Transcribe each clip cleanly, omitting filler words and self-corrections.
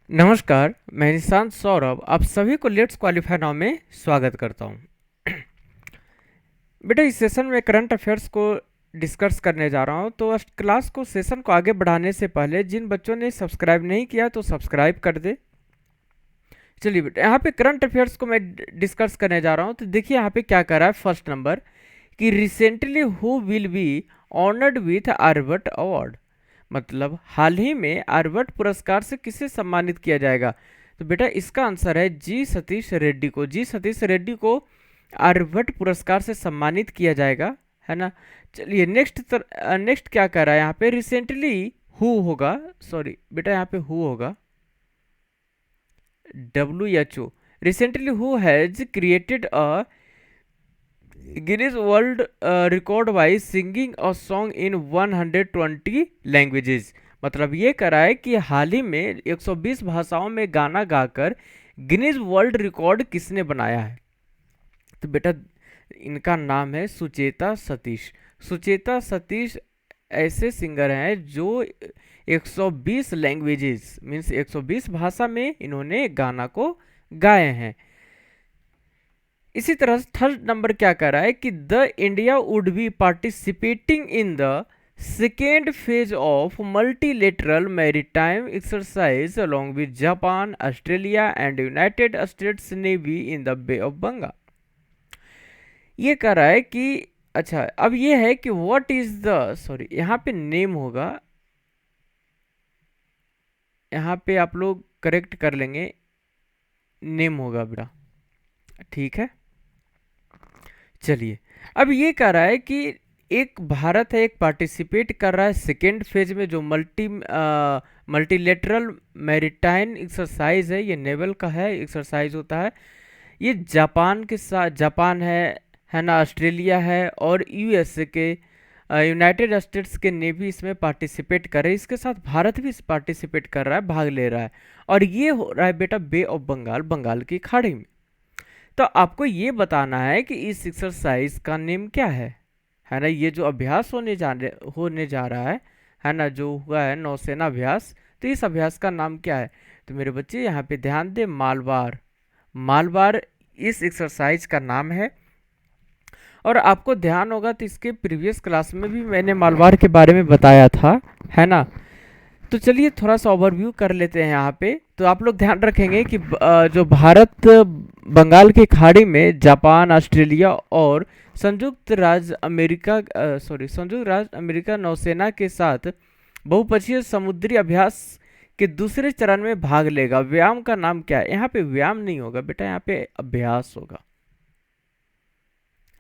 नमस्कार, मैं निशांत सौरभ आप सभी को लेट्स क्वालिफाई नाउ में स्वागत करता हूँ। बेटा इस सेशन में करंट अफेयर्स को डिस्कस करने जा रहा हूँ। तो आज क्लास को सेशन को आगे बढ़ाने से पहले जिन बच्चों ने सब्सक्राइब नहीं किया तो सब्सक्राइब कर दे। चलिए बेटा यहाँ पे करंट अफेयर्स को मैं डिस्कस करने जा रहा हूँ। तो देखिए यहाँ पे क्या कर रहा है। फर्स्ट नंबर कि recently who will be honoured with Aryabhata award, मतलब हाल ही में आर्यभट्ट पुरस्कार से किसे सम्मानित किया जाएगा। तो बेटा इसका आंसर है जी सतीश रेड्डी को। जी सतीश रेड्डी को आर्यभट्ट पुरस्कार से सम्मानित किया जाएगा, है ना। चलिए नेक्स्ट क्या कर रहा है यहाँ पे। रिसेंटली हु होगा, सॉरी बेटा यहाँ पे हु होगा WHO। Recently who has created a Guinness world record by singing a song in 120 languages. मतलब ये करा है कि हाल ही में 120 भाषाओं में गाना गाकर गिनीज वर्ल्ड रिकॉर्ड किसने बनाया है। तो बेटा इनका नाम है सुचेता सतीश। सुचेता सतीश ऐसे सिंगर हैं जो 120 लैंग्वेजेस मीन्स 120 भाषा में इन्होंने गाना को गाए हैं। इसी तरह थर्ड नंबर क्या कर रहा है कि the India would be participating in the second phase of multilateral maritime exercise along with Japan, Australia and United States navy in the Bay of Bengal. ये कह रहा है कि अच्छा अब ये है कि व्हाट इज द, सॉरी यहाँ पे नेम होगा, यहाँ पे आप लोग करेक्ट कर लेंगे, नेम होगा बेटा, ठीक है। चलिए अब ये कह रहा है कि एक भारत है, एक पार्टिसिपेट कर रहा है सेकेंड फेज में जो मल्टीलेटरल मैरीटाइन एक्सरसाइज है। ये नेवल का है एक्सरसाइज होता है। ये जापान के साथ, जापान है ना, ऑस्ट्रेलिया है और यूएसए के यूनाइटेड स्टेट्स के नेवी इसमें पार्टिसिपेट कर रहे हैं। इसके साथ भारत भी पार्टिसिपेट कर रहा है, भाग ले रहा है। और ये हो रहा है बेटा बे ऑफ बंगाल, बंगाल की खाड़ी में। तो आपको ये बताना है कि इस एक्सरसाइज का नेम क्या है ना। ये जो अभ्यास होने जा रहा है ना, जो हुआ है नौसेना अभ्यास, तो इस अभ्यास का नाम क्या है। तो मेरे बच्चे यहाँ पे ध्यान दे, मालवार। मालवार इस एक्सरसाइज का नाम है। और आपको ध्यान होगा तो इसके प्रीवियस क्लास में भी मैंने मालवार के बारे में बताया था, है ना। तो चलिए थोड़ा सा ओवरव्यू कर लेते हैं यहाँ पे। तो आप लोग ध्यान रखेंगे कि जो भारत बंगाल की खाड़ी में जापान, ऑस्ट्रेलिया और संयुक्त राज्य अमेरिका नौसेना के साथ बहुपक्षीय समुद्री अभ्यास के दूसरे चरण में भाग लेगा। व्यायाम का नाम क्या है। यहाँ पे व्यायाम नहीं होगा बेटा, यहाँ पे अभ्यास होगा,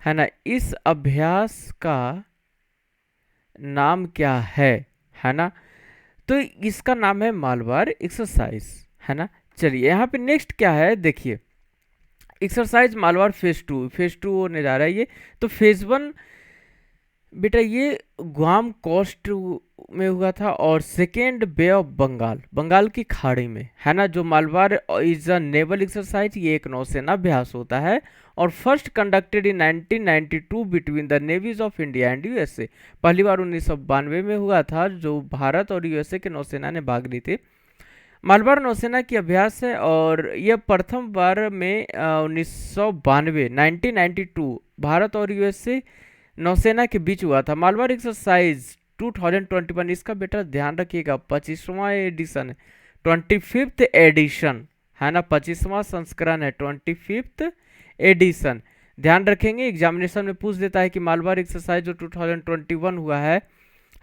है ना। इस अभ्यास का नाम क्या है ना। तो इसका नाम है मालवार एक्सरसाइज, है ना। चलिए यहाँ पे नेक्स्ट क्या है देखिए। एक्सरसाइज मालवार फेज टू होने जा रहा है ये। तो फेज 1 बेटा ये ग्वाम कोस्ट में हुआ था और second Bay of Bengal, Bengal की खाड़ी में, है ना। जो Malabar is a naval exercise, ये एक नौसेना अभ्यास होता है और first conducted in 1992 between the navies of India and USA. पहली बार 1992 में हुआ था, जो भारत और यूएसए के नौसेना ने भाग ली थी। मालवार नौसेना की अभ्यास है और यह प्रथम बार में 1992 1992 भारत और यूएसए नौसेना के बीच हुआ था। मालवार एक्सरसाइज 2021, इसका बेटा ध्यान रखिएगा 25वां एडिशन है, 25th एडिशन, है ना। 25वां संस्करण है, 25th एडिशन। ध्यान रखेंगे एग्जामिनेशन में पूछ देता है कि मालवार एक्सरसाइज जो 2021 हुआ है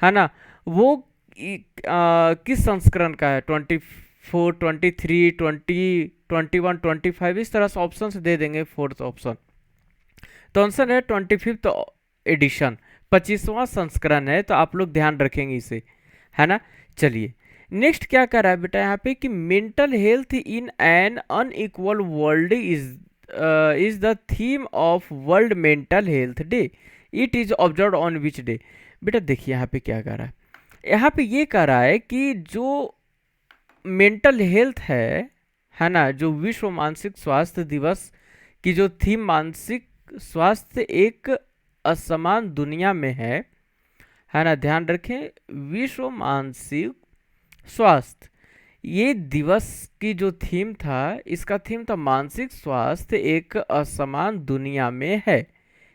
ना, वो किस संस्करण का है। 24, 23, 20, 21, 25, इस तरह से ऑप्शन दे देंगे। फोर्थ ऑप्शन तो आंसर है 25th एडिशन, 25वां संस्करण है। तो आप लोग ध्यान रखेंगे इसे, है ना। चलिए नेक्स्ट क्या कर रहा है बेटा यहाँ पे कि mental health in an unequal world is the theme of world mental health day. It is observe on which day. बेटा देखिए यहाँ पे क्या कर रहा है। यहाँ पे ये कह रहा है कि जो मेंटल हेल्थ है ना, जो विश्व मानसिक स्वास्थ्य दिवस की जो थीम मानसिक स्वास्थ्य एक असमान दुनिया में है ना। ध्यान रखें विश्व मानसिक स्वास्थ्य ये दिवस की जो थीम था, इसका थीम था मानसिक स्वास्थ्य एक असमान दुनिया में है।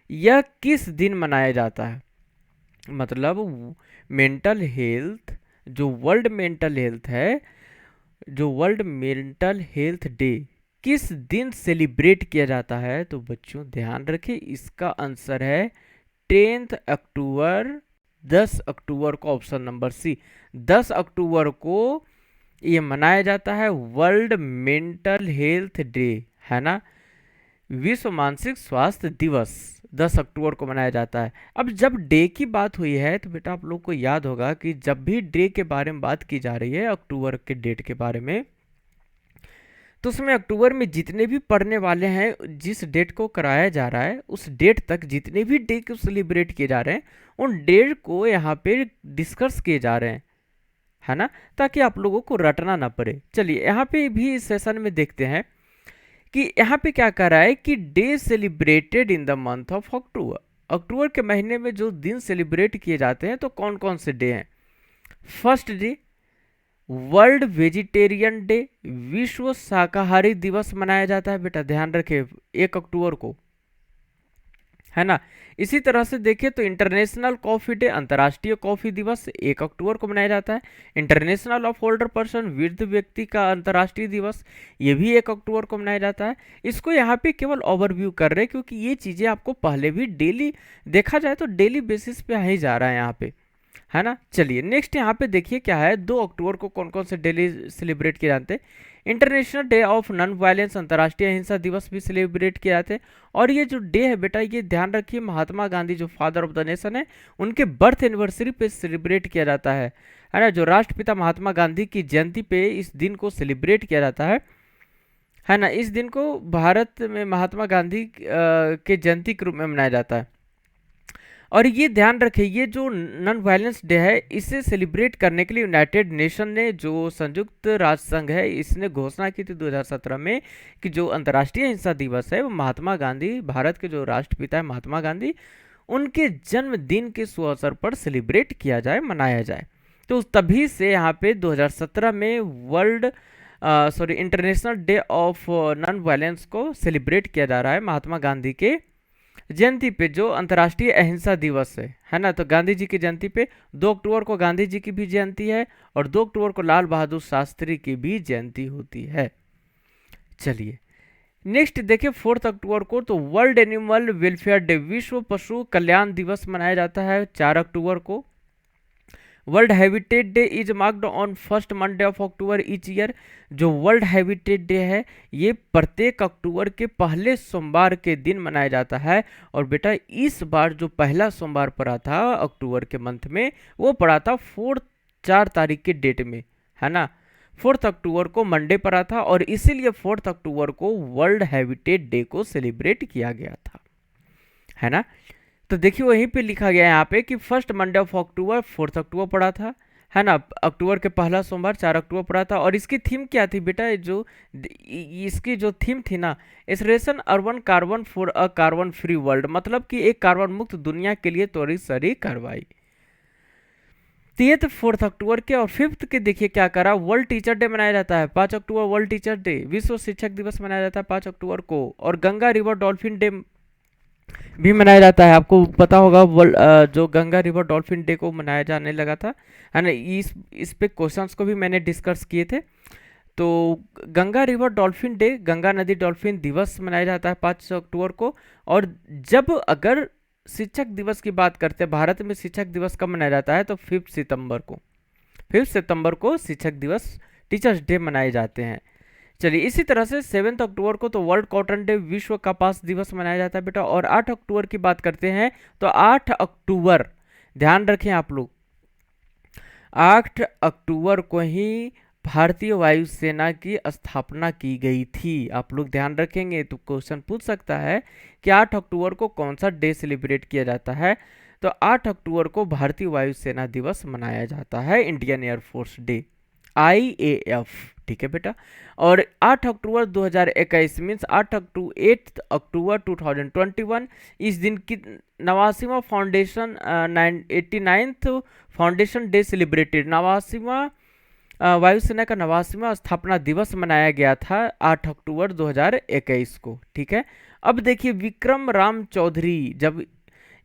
यह किस दिन मनाया जाता है? मतलब मेंटल हेल्थ, जो वर्ल्ड मेंटल हेल्थ है, जो वर्ल्ड मेंटल हेल्थ डे किस दिन सेलिब्रेट किया जाता है? तो बच्चों ध्यान रखें, इसका आंसर है 10 अक्टूबर। 10 अक्टूबर को, ऑप्शन नंबर सी, 10 अक्टूबर को ये मनाया जाता है वर्ल्ड मेंटल हेल्थ डे, है ना। विश्व मानसिक स्वास्थ्य दिवस 10 अक्टूबर को मनाया जाता है। अब जब डे की बात हुई है तो बेटा आप लोग को याद होगा कि जब भी डे के बारे में बात की जा रही है, अक्टूबर के डेट के बारे में, तो उसमें अक्टूबर में जितने भी पढ़ने वाले हैं, जिस डेट को कराया जा रहा है उस डेट तक जितने भी डे को सेलिब्रेट किए जा रहे हैं, उन डेट को यहाँ पे डिस्कस किए जा रहे हैं, है ना, ताकि आप लोगों को रटना ना पड़े। चलिए यहाँ पे भी इस सेशन में देखते हैं कि यहाँ पे क्या कह रहा है कि day celebrated in the month of October. अक्टूबर के महीने में जो दिन सेलिब्रेट किए जाते हैं तो कौन कौन से डे हैं? First day world vegetarian day, विश्व शाकाहारी दिवस मनाया जाता है बेटा, ध्यान रखें, 1 अक्टूबर को, है ना। इसी तरह से देखिए तो इंटरनेशनल कॉफी डे, अंतर्राष्ट्रीय कॉफी दिवस 1 अक्टूबर को मनाया जाता है। इंटरनेशनल ऑफ ओल्डर पर्सन, वृद्ध व्यक्ति का अंतर्राष्ट्रीय दिवस, ये भी 1 अक्टूबर को मनाया जाता है। इसको यहाँ पे केवल ओवरव्यू कर रहे हैं क्योंकि ये चीज़ें आपको पहले भी डेली देखा जाए तो डेली बेसिस पे आ ही जा रहा है यहाँ पे, है ना। चलिए नेक्स्ट यहाँ पे देखिए क्या है, 2 अक्टूबर को कौन कौन से डेली सेलिब्रेट किए जाते हैं? International day of non violence, अंतर्राष्ट्रीय अहिंसा दिवस भी सेलिब्रेट किए जाते हैं। और ये जो डे है बेटा, ये ध्यान रखिए महात्मा गांधी जो फादर ऑफ द नेशन है, उनके बर्थ एनिवर्सरी पे सेलिब्रेट किया जाता है ना। जो राष्ट्रपिता महात्मा गांधी की जयंती पे इस दिन को सेलिब्रेट किया जाता है ना। इस दिन को भारत में महात्मा गांधी के जयंती के रूप में मनाया जाता है। और ये ध्यान रखिए, ये जो नॉन वायलेंस डे है, इसे सेलिब्रेट करने के लिए यूनाइटेड नेशन ने, जो संयुक्त राष्ट्र संघ है, इसने घोषणा की थी 2017 में कि जो अंतर्राष्ट्रीय अहिंसा दिवस है वो महात्मा गांधी, भारत के जो राष्ट्रपिता है महात्मा गांधी, उनके जन्मदिन के शुभ अवसर पर सेलिब्रेट किया जाए, मनाया जाए। तो तभी से यहाँ पे 2017 में international day of non violence को सेलिब्रेट किया जा रहा है महात्मा गांधी के जयंती पे, जो अंतर्राष्ट्रीय अहिंसा दिवस है ना। तो गांधी जी की जयंती पे 2 अक्टूबर को गांधी जी की भी जयंती है और 2 अक्टूबर को लाल बहादुर शास्त्री की भी जयंती होती है। चलिए नेक्स्ट देखिए, 4 अक्टूबर को तो वर्ल्ड एनिमल वेलफेयर डे, विश्व पशु कल्याण दिवस मनाया जाता है 4 अक्टूबर को। World habitat day is marked on first Monday of October each year. जो वर्ल्ड हैबिटेट डे है ये प्रत्येक अक्टूबर के पहले सोमवार के दिन मनाया जाता है। और बेटा इस बार जो पहला सोमवार पड़ा था अक्टूबर के मंथ में, वो पड़ा था 4 तारीख के डेट में, है ना। 4 अक्टूबर को मंडे पड़ा था और इसीलिए 4 अक्टूबर को वर्ल्ड हैबिटेट डे को सेलिब्रेट किया गया था, है ना। तो देखिए वहीं पे लिखा गया है यहाँ पे कि फर्स्ट मंडे ऑफ अक्टूबर 4 अक्टूबर पड़ा था, है ना। अक्टूबर के पहला सोमवार 4 अक्टूबर पड़ा था। और इसकी थीम क्या थी बेटा? इसकी जो थीम थी ना, एक्सरेशन urban carbon for a carbon free world, मतलब कि एक कार्बन मुक्त दुनिया के लिए त्वरित सरी कार्रवाई। तो ये तो 4 अक्टूबर के। और 5th के देखिए क्या करा, वर्ल्ड टीचर डे मनाया जाता है 5 अक्टूबर, वर्ल्ड टीचर डे, विश्व शिक्षक दिवस मनाया जाता है 5 अक्टूबर को। और गंगा रिवर डॉल्फिन डे भी मनाया जाता है। आपको पता होगा जो गंगा रिवर डॉल्फिन डे को मनाया जाने लगा था, है ना। इस पे क्वेश्चंस को भी मैंने डिस्कस किए थे। तो Ganga river dolphin day, Ganga नदी डॉल्फिन दिवस मनाया जाता है 5 अक्टूबर को। और जब अगर शिक्षक दिवस की बात करते हैं, भारत में शिक्षक दिवस कब मनाया जाता है? तो 5 सितंबर को शिक्षक दिवस, टीचर्स डे मनाए जाते हैं। चलिए इसी तरह से 7 अक्टूबर को तो वर्ल्ड कॉटन डे, विश्व कपास दिवस मनाया जाता है बेटा। और 8 अक्टूबर की बात करते हैं तो 8 अक्टूबर, ध्यान रखें आप लोग, 8 अक्टूबर को ही भारतीय वायुसेना की स्थापना की गई थी। आप लोग ध्यान रखेंगे तो क्वेश्चन पूछ सकता है कि 8 अक्टूबर को कौन सा डे सेलिब्रेट किया जाता है? तो 8 अक्टूबर को भारतीय वायुसेना दिवस मनाया जाता है, इंडियन एयरफोर्स डे, IAF, ठीक है बेटा। और 8 अक्टूबर 2021 मीन्स 8 अक्टूबर 2021, इस दिन की 89वां foundation 89th foundation day celebrated, 89वां वायुसेना का 89वां स्थापना दिवस मनाया गया था 8 अक्टूबर 2021 को। ठीक है, अब देखिए विक्रम राम चौधरी, जब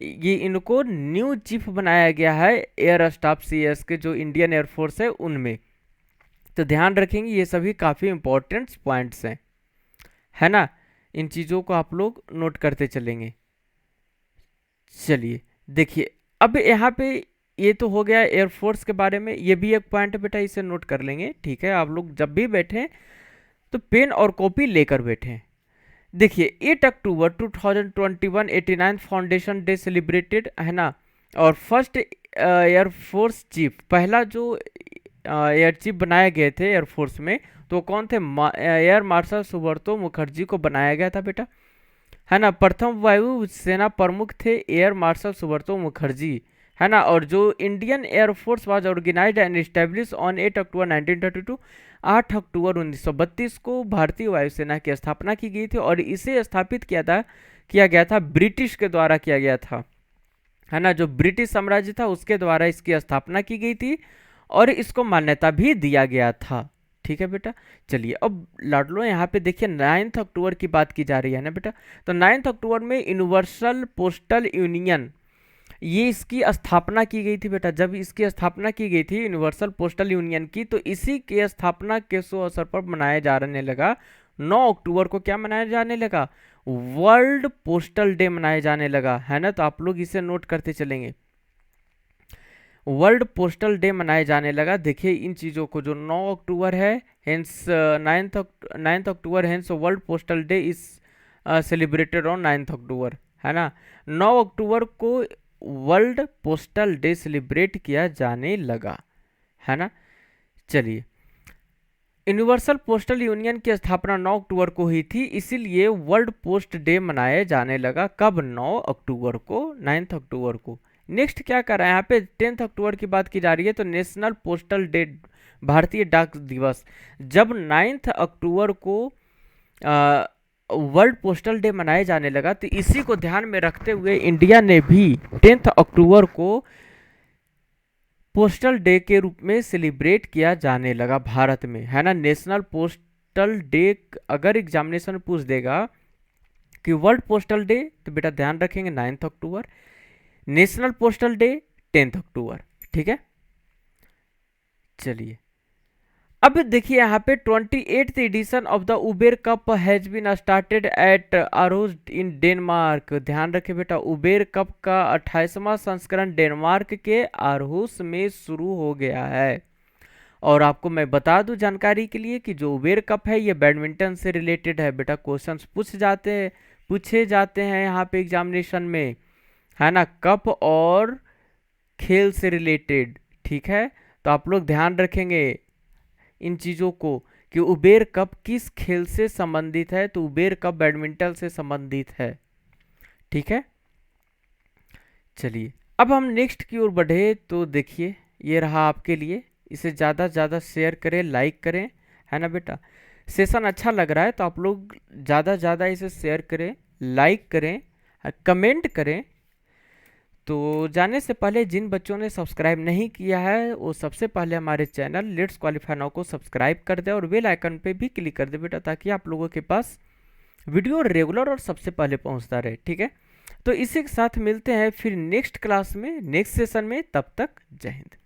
ये इनको न्यू चीफ बनाया गया है एयर स्टाफ सीएस के, जो इंडियन एयरफोर्स है उनमें। तो ध्यान रखेंगे, ये सभी काफ़ी इंपॉर्टेंट पॉइंट्स हैं, है ना। इन चीज़ों को आप लोग नोट करते चलेंगे। चलिए देखिए, अब यहाँ पे ये तो हो गया एयरफोर्स के बारे में, ये भी एक पॉइंट है बेटा, इसे नोट कर लेंगे। ठीक है, आप लोग जब भी बैठें तो पेन और कॉपी लेकर बैठें। देखिए 8 अक्टूबर 2021 89 फाउंडेशन डे सेलिब्रेटेड, है ना। और फर्स्ट एयरफोर्स चीफ, पहला जो एयर चीफ बनाए गए थे एयरफोर्स में, तो कौन थे? एयर मार्शल सुब्रतो मुखर्जी को बनाया गया था बेटा, है ना। प्रथम वायु सेना प्रमुख थे एयर मार्शल सुब्रतो मुखर्जी, है ना। और जो Indian Air Force was organised and establish on 8 अक्टूबर 1932, 8 अक्टूबर 1932 को भारतीय वायुसेना की स्थापना की गई थी। और इसे स्थापित किया गया था ब्रिटिश के द्वारा किया गया था, है ना। जो ब्रिटिश साम्राज्य था उसके द्वारा इसकी स्थापना की गई थी और इसको मान्यता भी दिया गया था। ठीक है बेटा, चलिए अब लड़ लो। यहाँ पे देखिए 9 अक्टूबर की बात की जा रही है ना बेटा। तो 9 अक्टूबर में यूनिवर्सल पोस्टल यूनियन, ये इसकी स्थापना की गई थी बेटा। जब इसकी स्थापना की गई थी यूनिवर्सल पोस्टल यूनियन की, तो इसी के स्थापना के शुभ अवसर पर मनाया जाने लगा 9 अक्टूबर को, क्या मनाया जाने लगा? वर्ल्ड पोस्टल डे मनाया जाने लगा, है ना। तो आप लोग इसे नोट करते चलेंगे, वर्ल्ड पोस्टल डे मनाया जाने लगा। देखिए इन चीज़ों को, जो 9 अक्टूबर है, hence 9 October, hence world postal day is celebrated on 9 अक्टूबर, है ना। 9 अक्टूबर को वर्ल्ड पोस्टल डे सेलिब्रेट किया जाने लगा, है ना। चलिए, यूनिवर्सल पोस्टल यूनियन की स्थापना 9 अक्टूबर को हुई थी, इसीलिए वर्ल्ड पोस्ट डे मनाया जाने लगा। कब? 9 अक्टूबर को, 9 अक्टूबर को। नेक्स्ट क्या कर रहा है यहाँ पे? 10 अक्टूबर की बात की जा रही है, तो नेशनल पोस्टल डे, भारतीय डाक दिवस। जब 9 अक्टूबर को वर्ल्ड पोस्टल डे मनाया जाने लगा, तो इसी को ध्यान में रखते हुए इंडिया ने भी 10 अक्टूबर को पोस्टल डे के रूप में सेलिब्रेट किया जाने लगा भारत में, है ना। नेशनल पोस्टल डे, अगर एग्जामिनेशन पूछ देगा कि वर्ल्ड पोस्टल डे, तो बेटा ध्यान रखेंगे 9 अक्टूबर, नेशनल पोस्टल डे 10 अक्टूबर। ठीक है, चलिए अब देखिए यहाँ पे 28th edition of the Uber Cup has been started at Aarhus in Denmark. ध्यान रखें बेटा, उबेर कप का 28वां संस्करण डेनमार्क के आरहुस में शुरू हो गया है। और आपको मैं बता दूं जानकारी के लिए कि जो उबेर कप है ये बैडमिंटन से रिलेटेड है बेटा। क्वेश्चंस पूछे जाते हैं यहाँ पे एग्जामिनेशन में, है ना, कप और खेल से रिलेटेड। ठीक है, तो आप लोग ध्यान रखेंगे इन चीज़ों को कि उबेर कप किस खेल से संबंधित है। तो उबेर कप बैडमिंटन से संबंधित है। ठीक है, चलिए अब हम नेक्स्ट की ओर बढ़े। तो देखिए ये रहा आपके लिए, इसे ज़्यादा से ज़्यादा शेयर करें, लाइक करें, है ना बेटा। सेशन अच्छा लग रहा है तो आप लोग ज़्यादा से ज़्यादा इसे शेयर करें, लाइक करें, कमेंट करें। तो जाने से पहले जिन बच्चों ने सब्सक्राइब नहीं किया है वो सबसे पहले हमारे चैनल लेट्स क्वालिफाई नाउ को सब्सक्राइब कर दे और बेल आइकन पे भी क्लिक कर दे बेटा, ताकि आप लोगों के पास वीडियो रेगुलर और सबसे पहले पहुंचता रहे। ठीक है, तो इसी के साथ मिलते हैं फिर नेक्स्ट क्लास में, नेक्स्ट सेशन में। तब तक जय हिंद।